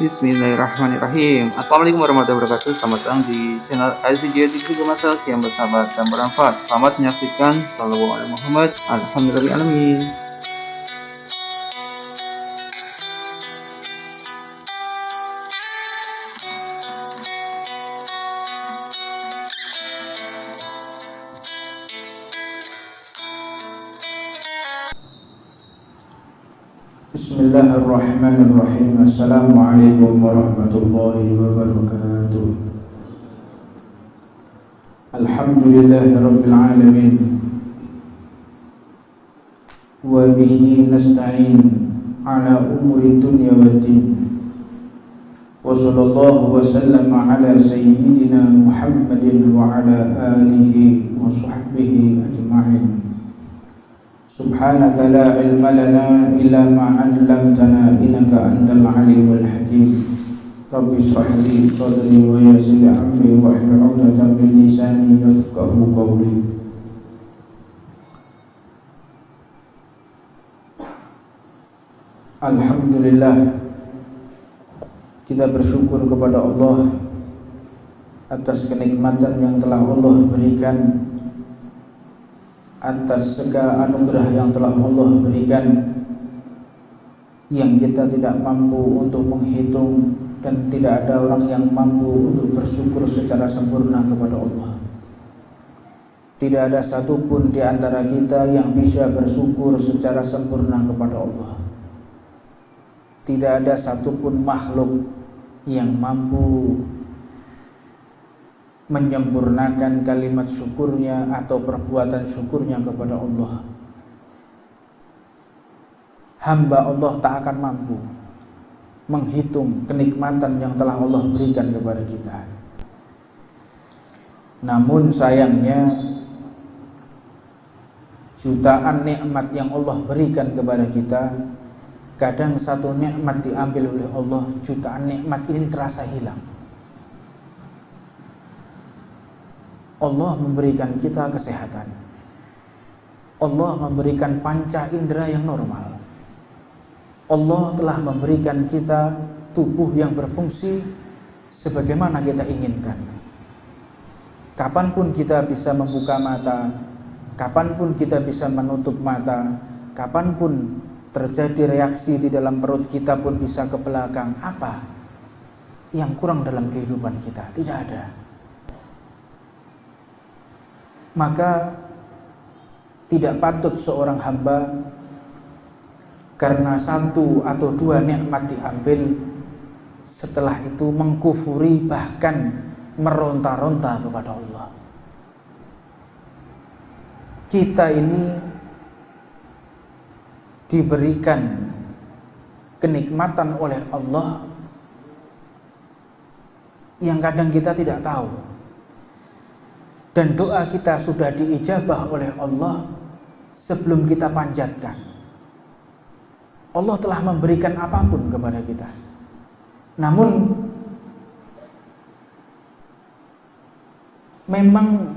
Bismillahirrahmanirrahim. Assalamualaikum warahmatullahi wabarakatuh. Selamat datang di channel Al-Video Dikri Masak yang bersahabat dan bermanfaat. Selamat menyaksikan. Sallallahu alaihi Muhammad. Alhamdulillahirrahmanirrahim. Bismillahirrahmanirrahim. Assalamualaikum warahmatullahi wabarakatuh. Alhamdulillahi rabbil alamin. Wa bihi nasta'in ala umuri dunya waddin. Wa sallallahu wa sallama ala sayyidina Muhammadin wa ala alihi wa sahbihi ajma'in. Subhanaka la ilma lana illa ma 'allamtana innaka antal alimul hakim. Rabbi shrah li sadri wa yassir li amri wahlul 'uqdatam min lisani yafqahu qawli. Alhamdulillah, kita bersyukur kepada Allah atas kenikmatan yang telah Allah berikan, atas segala anugerah yang telah Allah berikan, yang kita tidak mampu untuk menghitung, dan tidak ada orang yang mampu untuk bersyukur secara sempurna kepada Allah. Tidak ada satupun di antara kita yang bisa bersyukur secara sempurna kepada Allah. Tidak ada satupun makhluk yang mampu menyempurnakan kalimat syukurnya atau perbuatan syukurnya kepada Allah. Hamba Allah tak akan mampu menghitung kenikmatan yang telah Allah berikan kepada kita. Namun sayangnya, jutaan nikmat yang Allah berikan kepada kita, kadang satu nikmat diambil oleh Allah, jutaan nikmat ini terasa hilang. Allah memberikan kita kesehatan. Allah memberikan panca indera yang normal. Allah telah memberikan kita tubuh yang berfungsi sebagaimana kita inginkan. Kapanpun kita bisa membuka mata, kapanpun kita bisa menutup mata, kapanpun terjadi reaksi di dalam perut kita pun bisa ke belakang. Apa yang kurang dalam kehidupan kita? Tidak ada. Maka tidak patut seorang hamba karena satu atau dua nikmat diambil, setelah itu mengkufuri, bahkan meronta-ronta kepada Allah. Kita ini diberikan kenikmatan oleh Allah yang kadang kita tidak tahu. Dan doa kita sudah diijabah oleh Allah sebelum kita panjatkan. Allah telah memberikan apapun kepada kita. Namun memang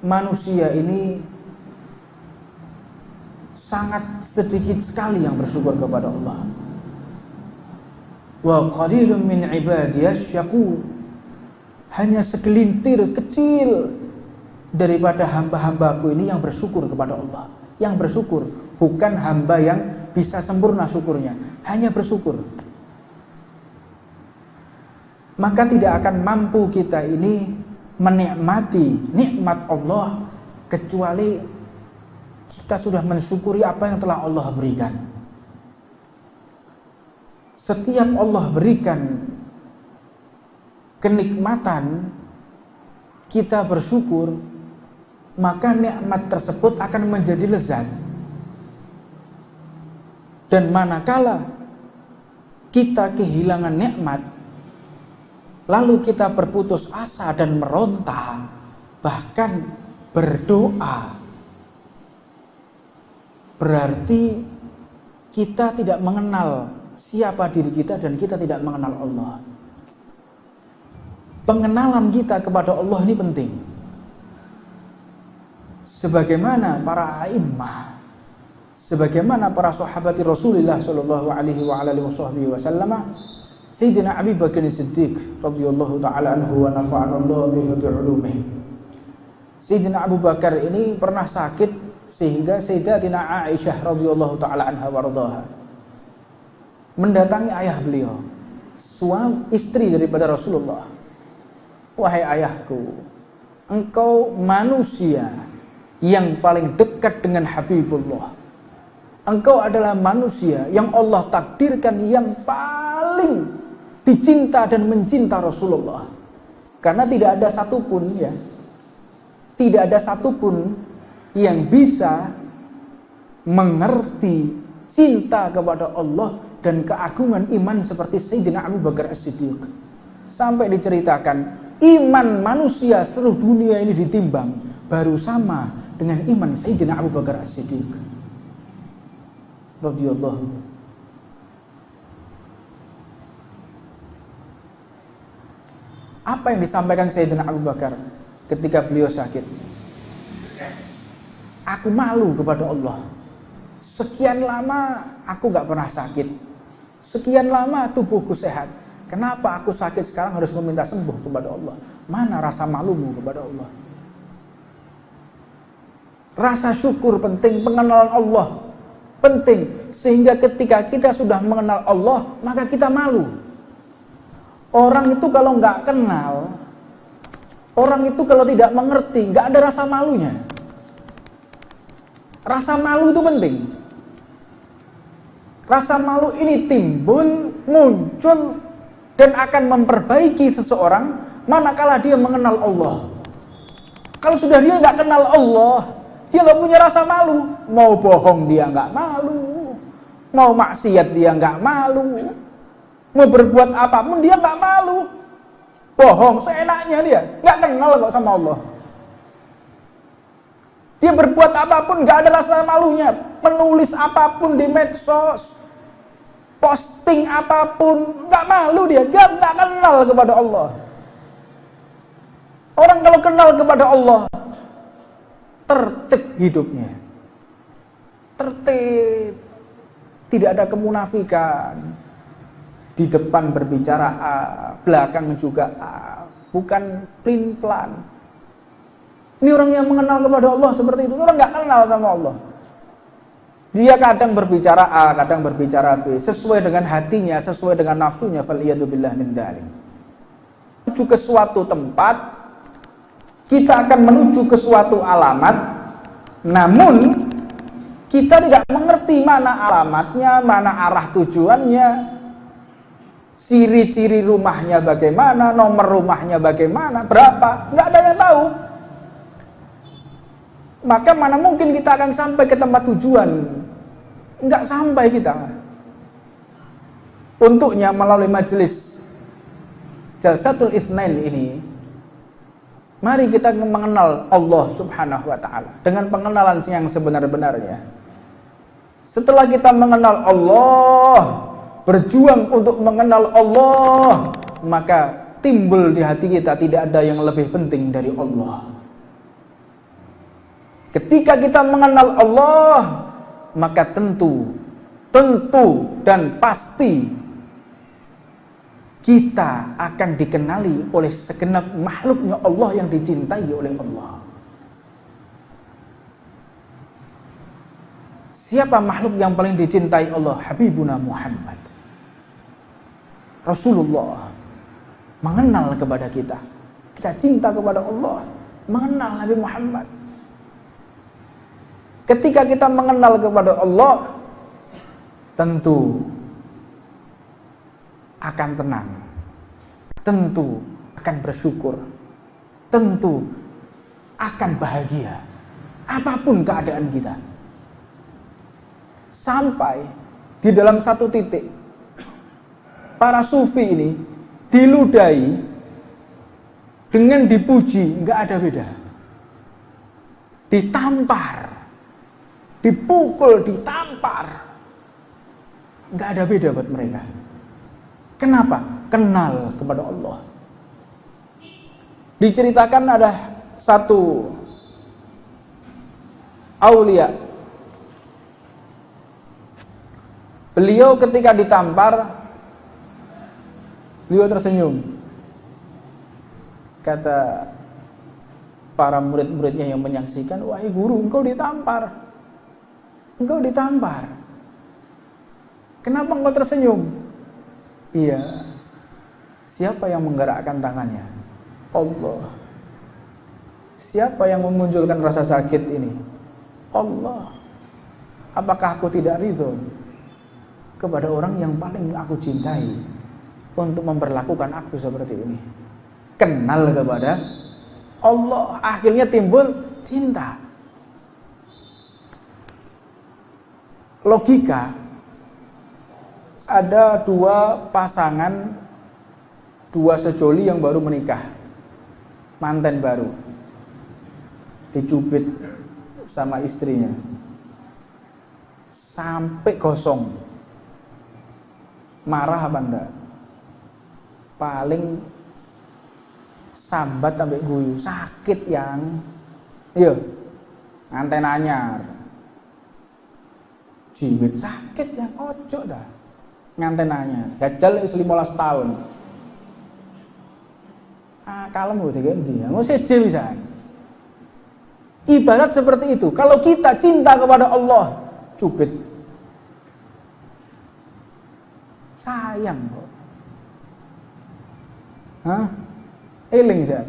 manusia ini sangat sedikit sekali yang bersyukur kepada Allah. Wa qalilun min ibadiyas syakur. Hanya segelintir kecil daripada hamba-hambaku ini yang bersyukur kepada Allah. Yang bersyukur, bukan hamba yang bisa sempurna syukurnya, hanya bersyukur. Maka tidak akan mampu kita ini menikmati nikmat Allah kecuali kita sudah mensyukuri apa yang telah Allah berikan. Setiap Allah berikan kenikmatan, kita bersyukur, maka nikmat tersebut akan menjadi lezat. Dan manakala kita kehilangan nikmat, lalu kita berputus asa dan meronta, bahkan berdoa, berarti kita tidak mengenal siapa diri kita dan kita tidak mengenal Allah. Pengenalan kita kepada Allah ini penting. Sebagaimana para a'immah, sebagaimana para sahabat Rasulullah sallallahu alaihi wa alihi wasallam Sayyidina Abi Bakar Siddiq radhiyallahu taala anhu wa nafa'ana Allah bihi bi'ulumihi. Sayyidina Abu Bakar ini pernah sakit sehingga Sayyidatina Aisyah radhiyallahu taala anha wa radhaha mendatangi ayah beliau, suami istri daripada Rasulullah. Wahai ayahku, engkau manusia yang paling dekat dengan Habibullah. Engkau adalah manusia yang Allah takdirkan yang paling dicinta dan mencinta Rasulullah. Karena tidak ada satupun yang bisa mengerti cinta kepada Allah dan keagungan iman seperti Sayyidina Abu Bakar As-Siddiq. Sampai diceritakan iman manusia seluruh dunia ini ditimbang baru sama dengan iman Sayyidina Abu Bakar As-Siddiq radhiyallahu. Apa yang disampaikan Sayyidina Abu Bakar ketika beliau sakit? Aku malu kepada Allah. Sekian lama aku gak pernah sakit. Sekian lama tubuhku sehat. Kenapa aku sakit sekarang harus meminta sembuh kepada Allah? Mana rasa malumu kepada Allah? Rasa syukur penting, pengenalan Allah penting. Sehingga ketika kita sudah mengenal Allah, maka kita malu. Orang itu kalau nggak kenal, orang itu kalau tidak mengerti, nggak ada rasa malunya. Rasa malu itu penting. Rasa malu ini timbul, muncul, dan akan memperbaiki seseorang manakala dia mengenal Allah. Kalau sudah dia nggak kenal Allah, dia nggak punya rasa malu. Mau bohong dia nggak malu, mau maksiat dia nggak malu. Mau berbuat apapun dia nggak malu. Bohong seenaknya dia, nggak kenal kok sama Allah. Dia berbuat apapun nggak ada rasa malunya. Menulis apapun di medsos, posting apapun nggak malu dia. Dia nggak kenal kepada Allah. Orang kalau kenal kepada Allah, tertib hidupnya, tertib, tidak ada kemunafikan. Di depan berbicara A, belakang juga A, bukan plin-plan. Ini orang yang mengenal kepada Allah seperti itu. Orang nggak kenal sama Allah. Dia kadang berbicara A, kadang berbicara B, sesuai dengan hatinya, sesuai dengan nafsunya. Faliyatubillah min dzalik. Menuju ke suatu tempat, kita akan menuju ke suatu alamat, namun kita tidak mengerti mana alamatnya, mana arah tujuannya. Ciri-ciri rumahnya bagaimana, nomor rumahnya bagaimana, berapa, nggak ada yang tahu. Maka mana mungkin kita akan sampai ke tempat tujuan? Nggak sampai kita. Untuknya melalui majelis Jalsatul Itsnain ini, mari kita mengenal Allah Subhanahu wa Ta'ala dengan pengenalan yang sebenar-benarnya. Setelah kita mengenal Allah, berjuang untuk mengenal Allah, maka timbul di hati kita tidak ada yang lebih penting dari Allah. Ketika kita mengenal Allah, maka tentu dan pasti kita akan dikenali oleh segenap makhluknya Allah yang dicintai oleh Allah. Siapa makhluk yang paling dicintai Allah? Habibuna Muhammad, Rasulullah. Mengenal kepada kita, kita cinta kepada Allah, mengenal Nabi Muhammad. Ketika kita mengenal kepada Allah, tentu akan tenang, tentu akan bersyukur, tentu akan bahagia apapun keadaan kita. Sampai di dalam satu titik, para sufi ini diludahi dengan dipuji, nggak ada beda. Ditampar, dipukul, ditampar, nggak ada beda buat mereka. Kenapa? Kenal kepada Allah. Diceritakan ada satu aulia. Beliau ketika ditampar, Beliau tersenyum. Kata para murid-muridnya yang menyaksikan, wahai guru, engkau ditampar. Engkau ditampar. Kenapa engkau tersenyum? Iya. Siapa yang menggerakkan tangannya? Allah. Siapa yang memunculkan rasa sakit ini? Allah. Apakah aku tidak ridho kepada orang yang paling aku cintai untuk memperlakukan aku seperti ini? Kenal kepada Allah, akhirnya timbul cinta. Logika, ada dua pasangan, dua sejoli yang baru menikah, manten baru, dicubit sama istrinya sampai gosong. Marah apa enggak? Paling sambat sampai guyu, sakit yang iya nganten anyar jiwit sakit yang ojo dah nganten anyar gajal 15 tahun kalem udah ganti ya mau seje bisa. Ibarat seperti itu. Kalau kita cinta kepada Allah, cubit sayang kok. Hah? Eling sih.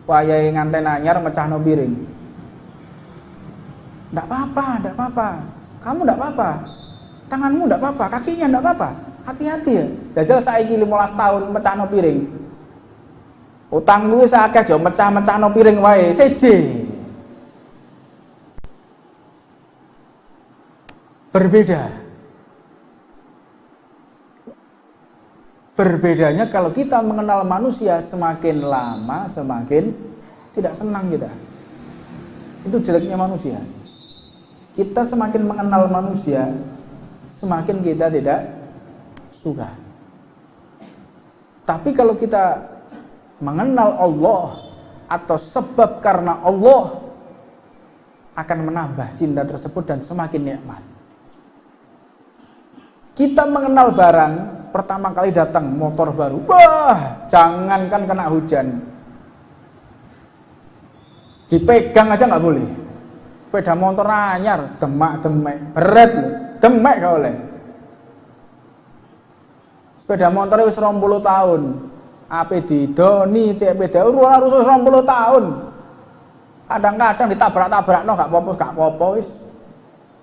Wayahe nganten anyar mecahno piring. Ndak apa-apa. Kamu ndak apa-apa. Tanganmu ndak apa-apa, kakinya ndak apa-apa. Hati-hati ya. Dajal saiki 15 tahun mecahno piring. Utangku wis akeh aja mecah-mecahno piring wae, seje. Berbedanya kalau kita mengenal manusia, semakin lama semakin tidak senang kita. Itu jeleknya manusia. Kita semakin mengenal manusia, semakin kita tidak suka. Tapi kalau kita mengenal Allah atau sebab karena Allah, akan menambah cinta tersebut dan semakin nikmat. Kita mengenal barang, pertama kali datang motor baru, wah, jangankan kena hujan, dipegang aja nggak boleh. Sepeda motor anyar, demak-demek, berat loh, demek gak oleh. Sepeda motor wis 20 tahun, ape didoni, cek sepeda harus 20 tahun. Kadang-kadang ditabrak-tabrakno gak apa-apa wis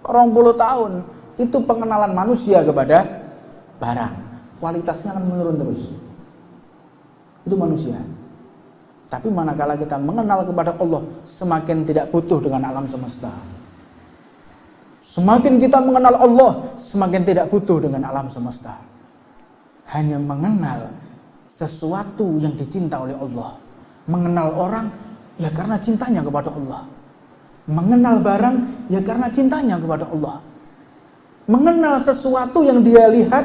20 tahun. Itu pengenalan manusia kepada barang. Kualitasnya akan menurun terus. Itu manusia. Tapi manakala kita mengenal kepada Allah, semakin tidak butuh dengan alam semesta. Semakin kita mengenal Allah, semakin tidak butuh dengan alam semesta. Hanya mengenal sesuatu yang dicinta oleh Allah. Mengenal orang, ya karena cintanya kepada Allah. Mengenal barang, ya karena cintanya kepada Allah. Mengenal sesuatu yang dia lihat,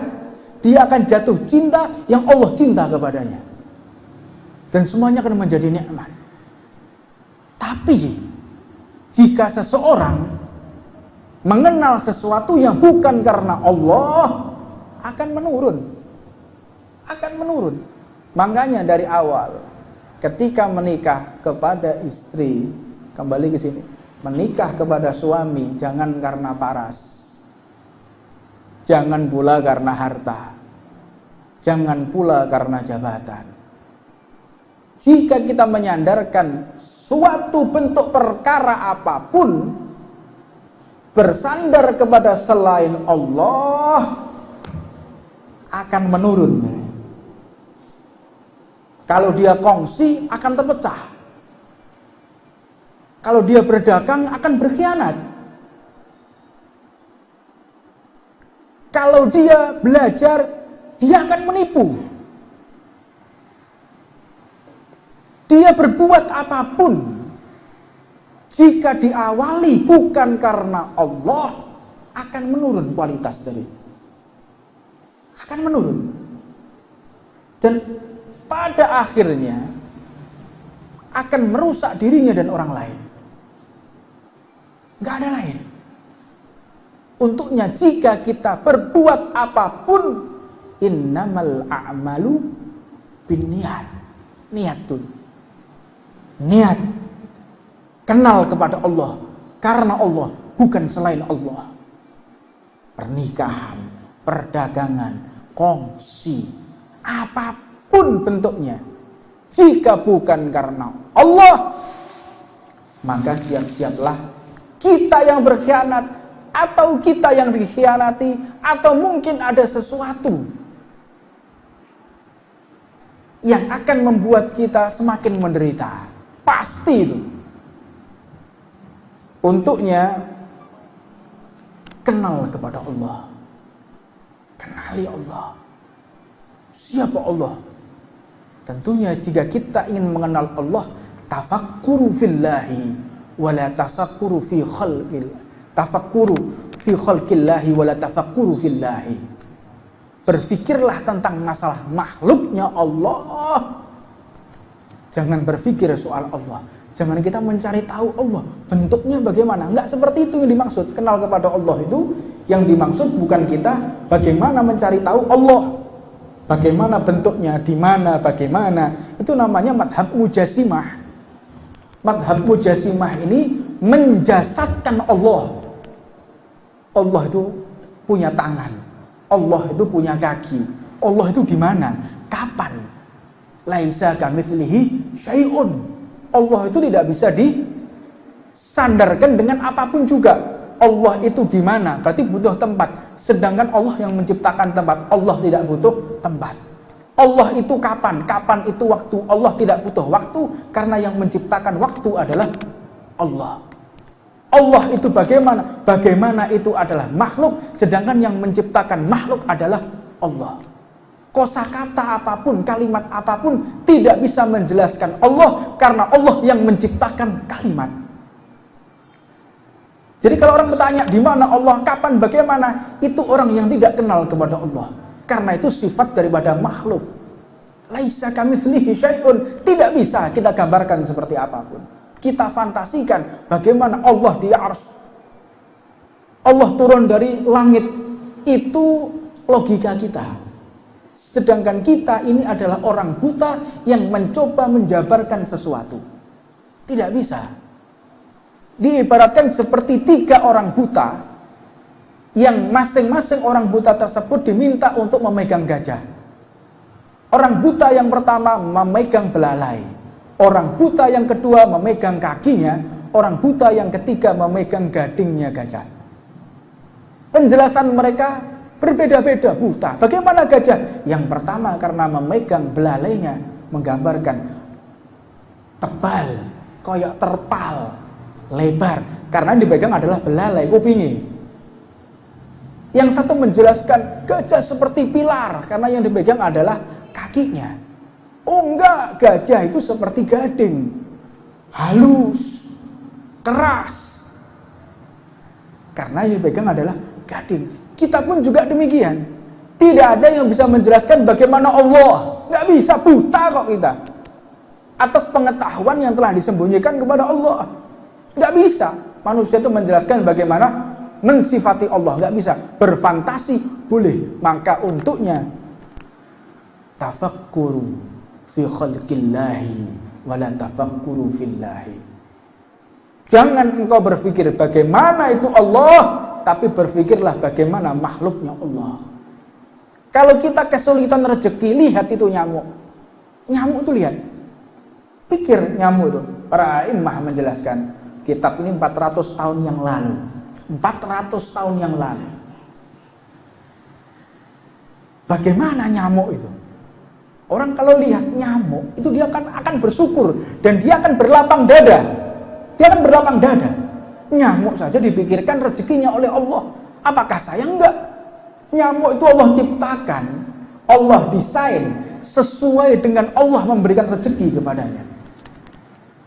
dia akan jatuh cinta yang Allah cinta kepadanya. Dan semuanya akan menjadi nikmat. Tapi jika seseorang mengenal sesuatu yang bukan karena Allah, akan menurun. Akan menurun. Makanya dari awal ketika menikah kepada istri, kembali ke sini, menikah kepada suami jangan karena paras. Jangan pula karena harta. Jangan pula karena jabatan. Jika kita menyandarkan suatu bentuk perkara apapun bersandar kepada selain Allah, akan menurun. Kalau dia kongsi akan terpecah. Kalau dia berdagang akan berkhianat. Kalau dia belajar, dia akan menipu. Dia berbuat apapun, jika diawali bukan karena Allah, akan menurun kualitas dari. Akan menurun. Dan pada akhirnya akan merusak dirinya dan orang lain. Gak ada lain. Untuknya jika kita berbuat apapun, innamal a'malu Niat tuh. Niat. Kenal kepada Allah. Karena Allah, bukan selain Allah. Pernikahan, perdagangan, kongsi, apapun bentuknya. Jika bukan karena Allah, maka siap-siaplah kita yang berkhianat, atau kita yang dikhianati, atau mungkin ada sesuatu yang akan membuat kita semakin menderita. Pasti itu. Untuknya, kenal kepada Allah. Kenali Allah. Siapa Allah? Tentunya jika kita ingin mengenal Allah, tafakkuru fillahi wala tafakkuru fi khalqil. Tafakkuru fi khalqillahi wala tafakkuru fillahi. Berfikirlah tentang masalah makhluknya Allah. Jangan berpikir soal Allah. Jangan kita mencari tahu Allah bentuknya bagaimana. Enggak seperti itu yang dimaksud. Kenal kepada Allah itu yang dimaksud bukan kita bagaimana mencari tahu Allah, bagaimana bentuknya, di mana, bagaimana. Itu namanya madhab mujasimah. Madhab mujasimah ini menjasadkan Allah. Allah itu punya tangan, Allah itu punya kaki, Allah itu di mana, kapan. Laisa kamitslihi syai'un. Allah itu tidak bisa disandarkan dengan apapun juga. Allah itu di mana? Berarti butuh tempat. Sedangkan Allah yang menciptakan tempat. Allah tidak butuh tempat. Allah itu kapan? Kapan itu waktu? Allah tidak butuh waktu karena yang menciptakan waktu adalah Allah. Allah itu bagaimana? Bagaimana itu adalah makhluk, sedangkan yang menciptakan makhluk adalah Allah. Kosakata apapun, kalimat apapun tidak bisa menjelaskan Allah karena Allah yang menciptakan kalimat. Jadi kalau orang bertanya di mana Allah, kapan, bagaimana, itu orang yang tidak kenal kepada Allah. Karena itu sifat daripada makhluk. Laisa kamitslihi syai'un, tidak bisa kita gambarkan seperti apapun. Kita fantasikan bagaimana Allah di arsy. Allah turun dari langit, itu logika kita. Sedangkan kita ini adalah orang buta yang mencoba menjabarkan sesuatu. Tidak bisa. Diibaratkan seperti 3 orang buta yang masing-masing orang buta tersebut diminta untuk memegang gajah. Orang buta yang pertama memegang belalai. Orang buta yang kedua memegang kakinya. Orang buta yang ketiga memegang gadingnya gajah. Penjelasan mereka berbeda-beda buta. Bagaimana gajah? Yang pertama karena memegang belalainya menggambarkan tebal, koyok terpal, lebar. Karena yang dipegang adalah belalai, kupingi. Yang satu menjelaskan gajah seperti pilar karena yang dipegang adalah kakinya. Oh enggak, gajah itu seperti gading, halus, keras. Karena yang dipegang adalah gading. Kita pun juga demikian. Tidak ada yang bisa menjelaskan bagaimana Allah. Nggak bisa, buta kok kita. Atas pengetahuan yang telah disembunyikan kepada Allah. Nggak bisa. Manusia itu menjelaskan bagaimana mensifati Allah. Nggak bisa. Berfantasi boleh. Maka untuknya tafakkuru fi khalqillahi wala tafakkuru fillahi. Jangan engkau berpikir bagaimana itu Allah, tapi berpikirlah bagaimana makhluknya Allah. Kalau kita kesulitan rezeki, lihat itu nyamuk. Nyamuk itu lihat. Pikir nyamuk itu. Para imam menjelaskan, kitab ini 400 tahun yang lalu. 400 tahun yang lalu. Bagaimana nyamuk itu? Orang kalau lihat nyamuk, itu dia akan bersyukur. Dan dia akan berlapang dada. Dia akan berlapang dada. Nyamuk saja dipikirkan rezekinya oleh Allah. Apakah saya enggak? Nyamuk itu Allah ciptakan, Allah desain sesuai dengan Allah memberikan rezeki kepadanya.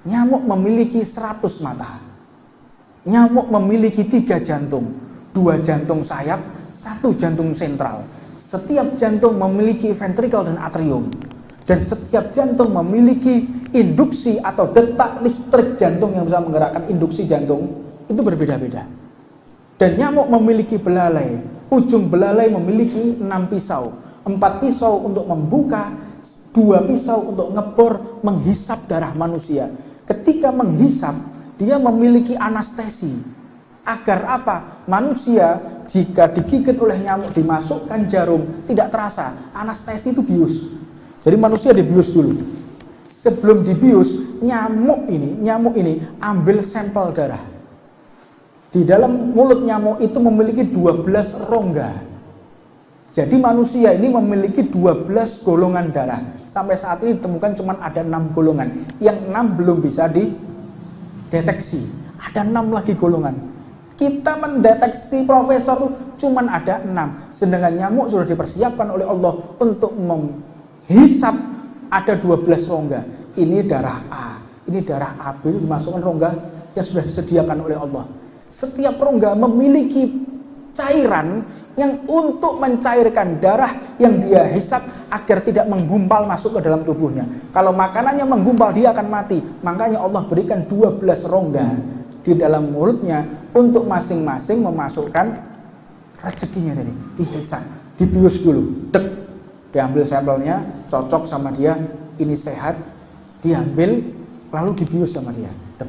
Nyamuk memiliki 100 mata. Nyamuk memiliki 3 jantung, 2 jantung sayap, 1 jantung sentral. Setiap jantung memiliki ventrikel dan atrium. Dan setiap jantung memiliki induksi atau detak listrik jantung yang bisa menggerakkan induksi jantung. Itu berbeda-beda. Dan nyamuk memiliki belalai. Ujung belalai memiliki 6 pisau. 4 pisau untuk membuka 2 pisau untuk ngebor menghisap darah manusia. Ketika menghisap, dia memiliki anestesi. Agar apa? Manusia jika digigit oleh nyamuk, dimasukkan jarum, tidak terasa. Anestesi itu bius. Jadi manusia dibius dulu. Sebelum dibius, nyamuk ini ambil sampel darah. Di dalam mulut nyamuk itu memiliki 12 rongga. Jadi manusia ini memiliki 12 golongan darah. Sampai saat ini ditemukan cuma ada 6 golongan. Yang 6 belum bisa dideteksi. Ada 6 lagi golongan. Kita mendeteksi profesor cuma ada 6. Sedangkan nyamuk sudah dipersiapkan oleh Allah untuk menghisap ada 12 rongga. Ini darah A, ini darah AB, dimasukkan rongga yang sudah disediakan oleh Allah. Setiap rongga memiliki cairan yang untuk mencairkan darah yang dia hisap agar tidak menggumpal masuk ke dalam tubuhnya. Kalau makanannya menggumpal, dia akan mati. Makanya Allah berikan 12 rongga di dalam mulutnya untuk masing-masing memasukkan rezekinya tadi. Dihisap, dibius dulu. Dek, diambil sampelnya, cocok sama dia, ini sehat, diambil lalu dibius sama dia. Dek.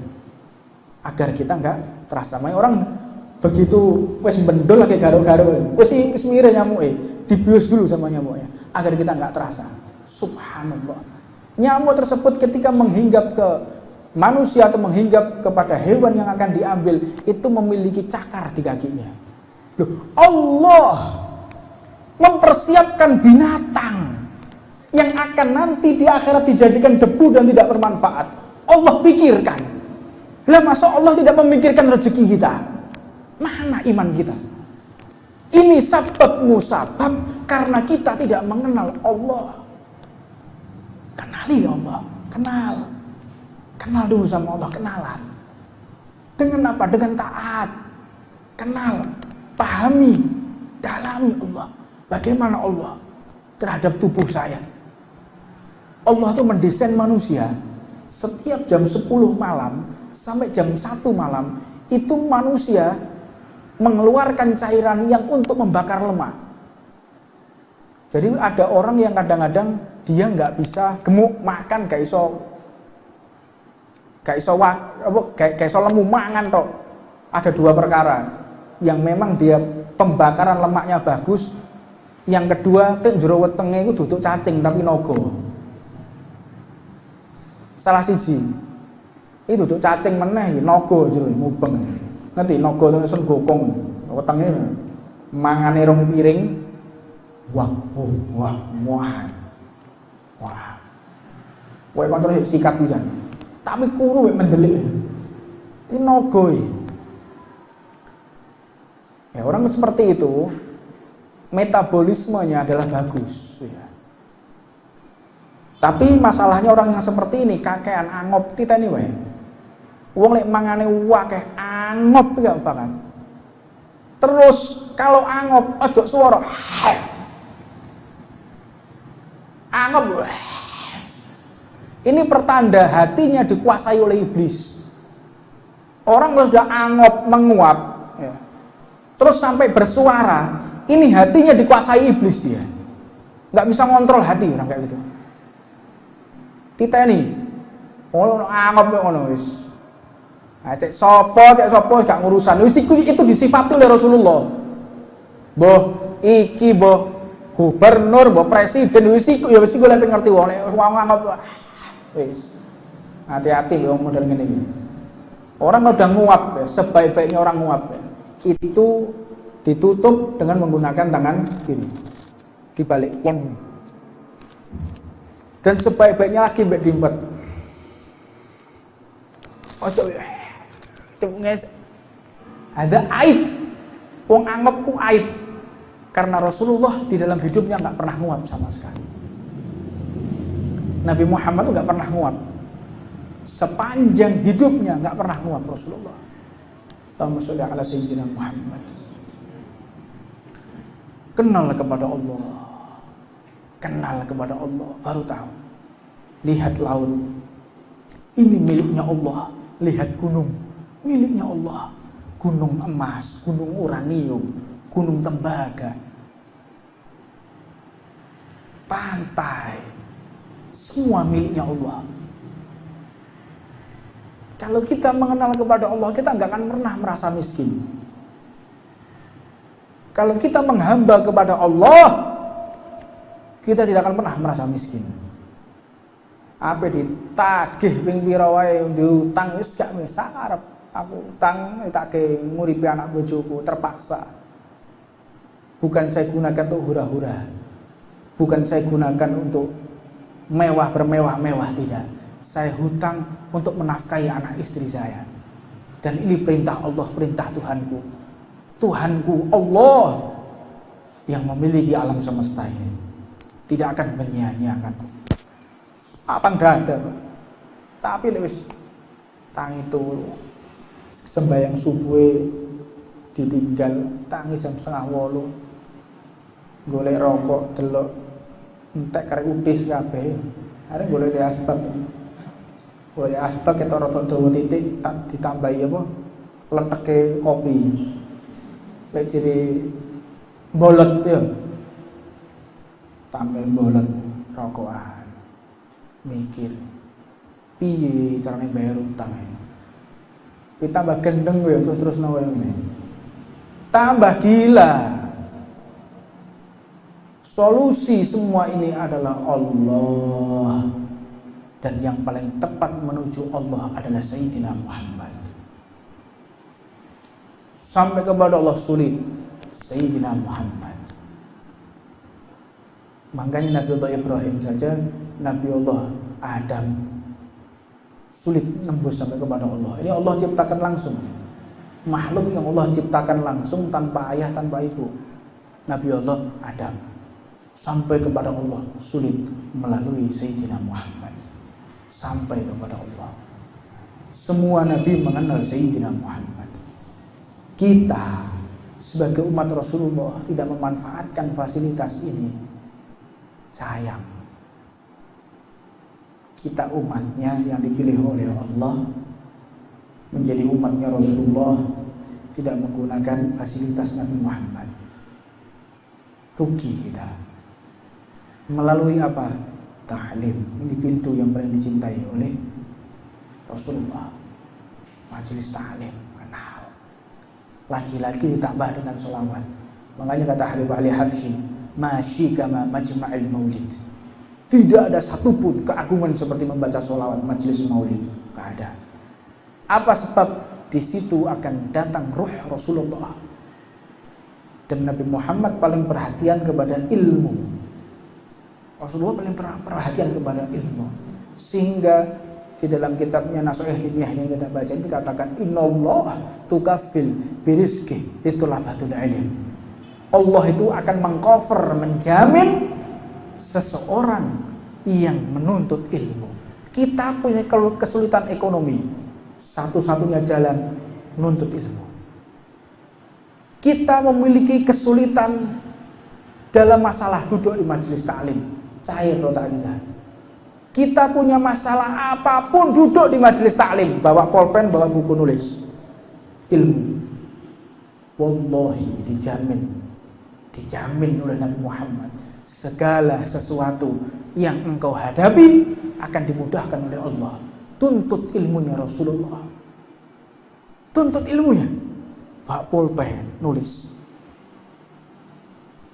Agar kita enggak terasa. Orang begitu wis bendol lagi garo-garo, wis mire nyamuke, dibius dulu sama nyamuknya agar kita enggak terasa. Subhanallah. Nyamuk tersebut ketika menghinggap ke manusia atau menghinggap kepada hewan yang akan diambil, itu memiliki cakar di kakinya. Loh, Allah mempersiapkan binatang yang akan nanti di akhirat dijadikan debu dan tidak bermanfaat. Allah pikirkan. Lah masa Allah tidak memikirkan rezeki kita? Mana iman kita? Ini sabab musabab karena kita tidak mengenal Allah. Kenali Allah, kenal dulu sama Allah, kenalan. Dengan apa? Dengan taat. Kenal, pahami, dalami Allah. Bagaimana Allah terhadap tubuh saya? Allah itu mendesain manusia setiap jam 10 malam sampai jam 1 malam itu manusia mengeluarkan cairan yang untuk membakar lemak. Jadi ada orang yang kadang-kadang dia nggak bisa gemuk, makan gak iso lemu mangan tok. Ada 2 perkara. Yang memang dia pembakaran lemaknya bagus. Yang kedua, tek jero wetenge iku duduk cacing tapi nogo. Salah siji. Itu duduk cacing meneh nogo jero mubeng. Ngerti nogo itu sun gokong. Wetenge mangane rong piring. Wah. Kowe kontrol sikat pisan. Tapi kuru wek mendelik. Ini nogo. Ya, orang seperti itu metabolismenya adalah bagus ya. Tapi masalahnya orang yang seperti ini kakean angop titeni wae. Wong lek mangane akeh angop ya banget. Terus kalau angop ojo swara. Angop. Ini pertanda hatinya dikuasai oleh iblis. Orang kalau sudah angop menguap ya, terus sampai bersuara, ini hatinya dikuasai iblis dia. Nggak bisa ngontrol hati orang kayak gitu. Kita ini, angop ngono wis. Cek sopo gak ngurusan. Wis itu disifati oleh Rasulullah. Boh iki boh gubernur, boh presiden wis iku ya wis iku lek ngerti wong angop. Wis. Hati-hati wong model ngene iki. Orang kalau udah nguap, ya, sebaik-baiknya orang nguap ya, itu ditutup dengan menggunakan tangan kiri dibalik dan sebaik-baiknya lagi mbak dimpet. Ojo nges ada aib. Wong anggap ku aib karena Rasulullah di dalam hidupnya nggak pernah nguap sama sekali. Nabi Muhammad tuh nggak pernah nguap. Sepanjang hidupnya nggak pernah nguap Rasulullah. Allahumma sholli ala sayyidina Muhammad. Kenal kepada Allah. Kenal kepada Allah baru tahu. Lihat laut. Ini miliknya Allah. Lihat gunung. Miliknya Allah. Gunung emas, gunung uranium, gunung tembaga. Pantai. Semua miliknya Allah. Kalau kita mengenal kepada Allah, kita nggak akan pernah merasa miskin. Kalau kita menghamba kepada Allah, kita tidak akan pernah merasa miskin. Apa ditagih ping pira wae diutang wis gak arep aku utang tak nguripi anak bojoku terpaksa. Bukan saya gunakan untuk hura-hura. Bukan saya gunakan untuk mewah bermewah-mewah, tidak. Saya hutang untuk menafkahi anak istri saya. Dan ini perintah Allah, perintah Tuhanku. Tuhanku Allah yang memiliki alam semesta ini tidak akan menyia-nyiakanku. Apa nggak ada, tapi lewis tang itu sembahyang subuh ditinggal tangi jam 7:30 golek rokok delok entek karek udis kabeh arek golek asbak ketok rada dawa titik tak ditambahi apa leteke kopi lek jere bolot ya tambah bolot rokokan mikir piye carane bayar utang tambah gendeng kowe terus ngene tambah gila. Solusi semua ini adalah Allah, dan yang paling tepat menuju Allah adalah Sayyidina Muhammad. Sampai kepada Allah sulit, Sayyidina Muhammad. Makanya Nabi Allah Ibrahim saja, Nabi Allah Adam sulit nembus sampai kepada Allah. Ini Allah ciptakan langsung, makhluk yang Allah ciptakan langsung tanpa ayah, tanpa ibu. Nabi Allah Adam sampai kepada Allah sulit melalui Sayyidina Muhammad sampai kepada Allah. Semua Nabi mengenal Sayyidina Muhammad. Kita sebagai umat Rasulullah tidak memanfaatkan fasilitas ini, sayang. Kita umatnya yang dipilih oleh Allah menjadi umatnya Rasulullah, tidak menggunakan fasilitas Nabi Muhammad. Rugi kita. Melalui apa? Ta'lim. Ini pintu yang paling dicintai oleh Rasulullah. Majelis ta'lim, kenal. Lagi-lagi ditambah dengan sholawat. Makanya kata Habib Ali Habsyi, masyi kama majma'il maulid. Tidak ada satupun keagungan seperti membaca sholawat majelis maulid. Tidak ada. Apa sebab? Di situ akan datang ruh Rasulullah. Dan Nabi Muhammad paling perhatian kepada ilmu. Rasulullah paling perhatian kepada ilmu, sehingga di dalam kitabnya Nasuh Hidayah yang kita baca itu dikatakan innallaha tukaffil birizqi litulabatul ilm. Allah itu akan mengcover, menjamin seseorang yang menuntut ilmu. Kita punya kesulitan ekonomi, satu-satunya jalan menuntut ilmu. Kita memiliki kesulitan dalam masalah duduk di majelis taklim, cair otak kita. Kita punya masalah apapun, duduk di majelis taklim, bawa pulpen, bawa buku nulis. Ilmu, wallahi dijamin oleh Nabi Muhammad, segala sesuatu yang engkau hadapi akan dimudahkan oleh Allah. Tuntut ilmunya Rasulullah, tuntut ilmunya, bawa pulpen nulis.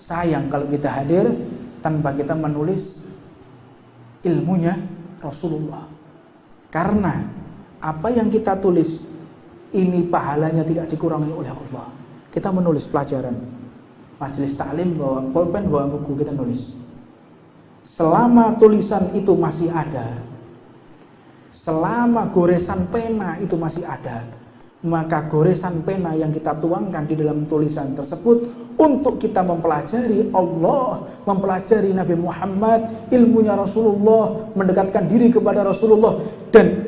Sayang kalau kita hadir tanpa kita menulis ilmunya Rasulullah. Karena apa yang kita tulis ini pahalanya tidak dikurangi oleh Allah. Kita menulis pelajaran majelis taklim, bawa pulpen, bawa buku, kita nulis. Selama tulisan itu masih ada, selama goresan pena itu masih ada, maka goresan pena yang kita tuangkan di dalam tulisan tersebut untuk kita mempelajari Allah, mempelajari Nabi Muhammad, ilmunya Rasulullah, mendekatkan diri kepada Rasulullah, dan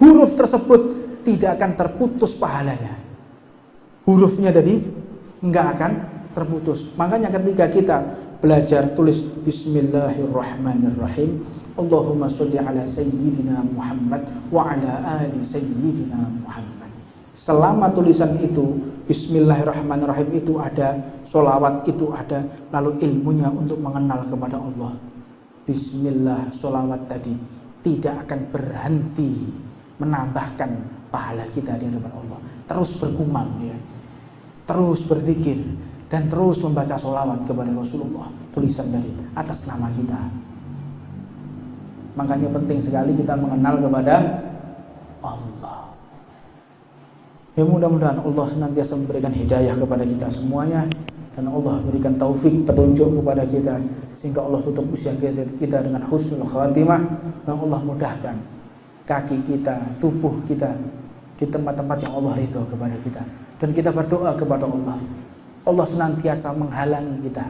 huruf tersebut tidak akan terputus pahalanya. Hurufnya tadi enggak akan terputus. Makanya ketika kita belajar tulis Bismillahirrahmanirrahim, Allahumma sholli ala sayyidina Muhammad wa ala ali sayyidina Muhammad. Selama tulisan itu Bismillahirrahmanirrahim itu ada, sholawat itu ada, lalu ilmunya untuk mengenal kepada Allah bismillah, sholawat tadi tidak akan berhenti menambahkan pahala kita di hadapan Allah. Terus bergumam ya, terus berzikir dan terus membaca sholawat kepada Rasulullah, tulisan dari atas nama kita. Makanya penting sekali kita mengenal kepada Allah. Ya, mudah-mudahan Allah senantiasa memberikan hidayah kepada kita semuanya, dan Allah berikan taufik, petunjuk kepada kita, sehingga Allah tutup usia kita dengan husnul khatimah, dan Allah mudahkan kaki kita, tubuh kita di tempat-tempat yang Allah ridho kepada kita. Dan kita berdoa kepada Allah, Allah senantiasa menghalangi kita